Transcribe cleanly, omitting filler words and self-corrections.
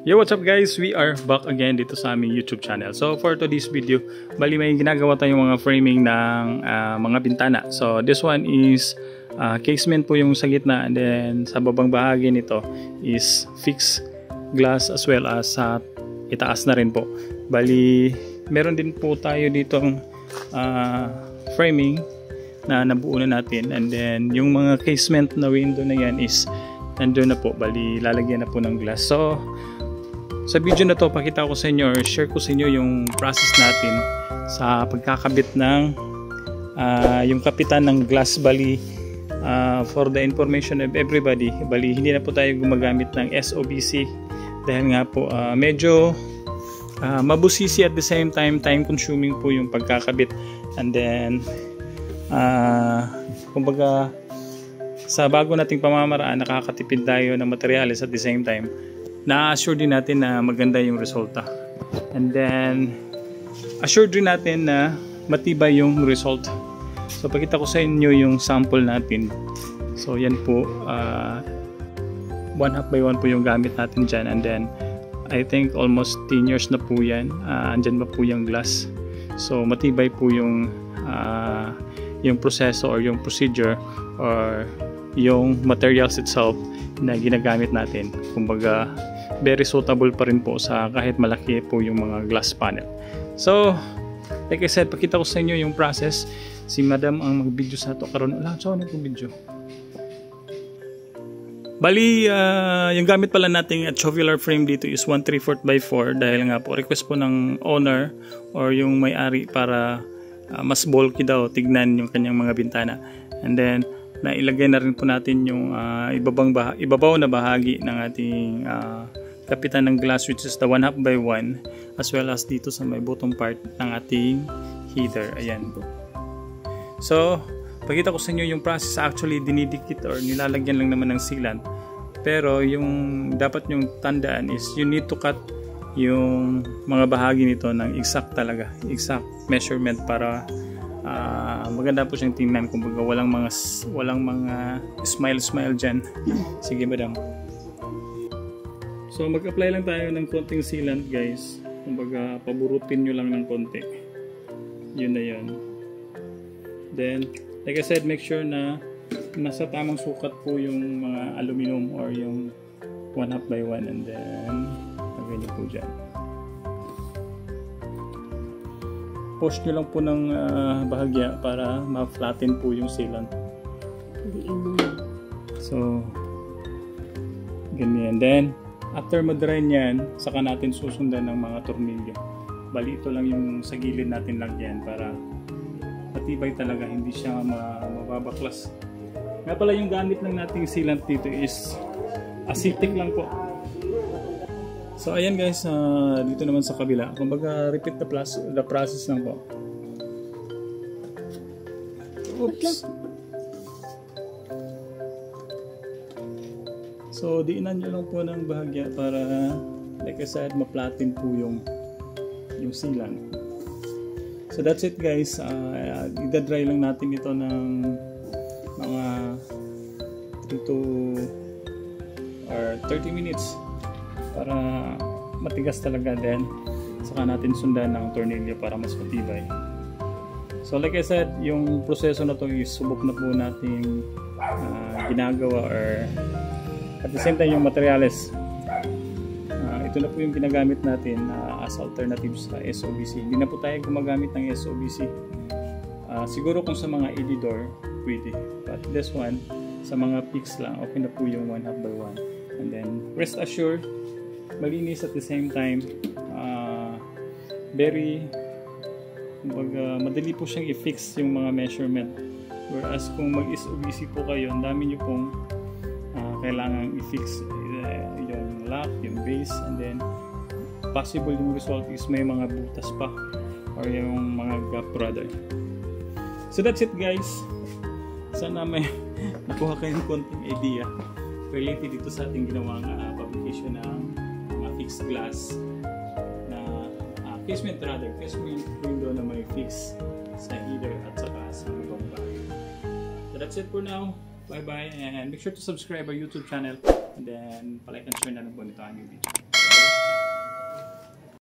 Yo, what's up guys? We are back again dito sa aming YouTube channel. So for today's video, bali may ginagawa tayong mga framing ng mga bintana. So this one is casement po yung sa gitna, and then sa babang bahagi nito is fixed glass as well as sa itaas na rin po. Bali meron din po tayo ditong framing na nabuo na natin, and then yung mga casement na window na yan is nandun na po, bali lalagyan na po ng glass. So sa video na to, pakita ko sa inyo or share ko sa inyo yung process natin sa pagkakabit ng yung kapitan ng glass. Bali for the information of everybody, bali hindi na po tayo gumagamit ng SOBC dahil nga po medyo mabusisi, at the same time time consuming po yung pagkakabit, and then kumbaga sa bago nating pamamaraan nakakatipid tayo ng materyales, at the same time na-assure din natin na maganda yung resulta, and then assure din natin na matibay yung result. So pakita ko sa inyo yung sample natin. So yan po, 1/2 by 1 po yung gamit natin dyan, and then I think almost 10 years na po yan. Andyan pa po yung glass, so matibay po yung proseso or yung procedure or yung materials itself na ginagamit natin. Kumbaga very suitable pa rin po sa kahit malaki po yung mga glass panel. So like I said, pakita ko sa inyo yung process. Si madam ang mag-video sa ito karon. Wala, so ano itong video? Bali yung gamit pala nating tubular frame dito is 1/3 by 4 dahil nga po request po ng owner or yung may-ari para mas bulky daw tignan yung kanyang mga bintana. And then nailagay na rin po natin yung ibabaw na bahagi ng ating kapitan ng glass, which is the 1/2 by 1, as well as dito sa may bottom part ng ating heater. Ayan po. So pakita ko sa inyo yung process. Actually dinidikit or nilalagyan lang naman ng sealant, pero yung dapat yung tandaan is you need to cut yung mga bahagi nito ng exact talaga, exact measurement para maganda po siyang tingnan. Kumbaga walang mga smile dyan. Sige madam. So mag-apply lang tayo ng konting sealant guys. Kumbaga paburutin nyo lang ng konti. Yun na yun. Then like I said, make sure na nasa tamang sukat po yung mga aluminum or yung 1/2 by 1, and then lagay nyo po dyan. Push nyo lang po ng bahagya para ma-flatten po yung sealant. So ganyan. Then after ma-dry nyan, saka natin susundan ng mga tornilyo. Bali ito lang yung sa gilid natin lagyan para matibay talaga, hindi siya mababaklas. Nga pala yung gamit lang nating sealant dito is acetic lang po. So ayan guys, dito naman sa kabila, kumbaga repeat the process lang po. Oops. So diinan nyo lang po ng bahagya para like I said, ma-flatten po yung sealant. So that's it guys. Ida-dry lang natin ito ng mga 3 to or 30 minutes para matigas talaga, then saka natin sundan ng tornilyo para mas matibay. So like I said, yung proseso na to is subok na po nating ginagawa, or at the same time yung materials. Ito na po yung ginagamit natin as alternatives sa SOBC. Hindi na po tayo gumagamit ng SOBC. Siguro kung sa mga ED door, pwede. But this one, sa mga fix lang, okay na po yung 1/2 by 1. And then, rest assured, malinis at the same time. Very, madali po siyang i-fix yung mga measurement. Whereas kung mag-SOBC po kayo, ang dami nyo pong kailangan i-fix yung lock, yung base, and then possible yung result is may mga butas pa or yung mga gap rather. So that's it guys. Sana may nakuha kayong konting idea related dito sa ating ginawang publication ng mga fixed glass na casement window na may fix sa heater at saka sa ibang bagay. So that's it for now. Bye bye, and make sure to subscribe our YouTube channel, and then palike and share na lang po nito ang video.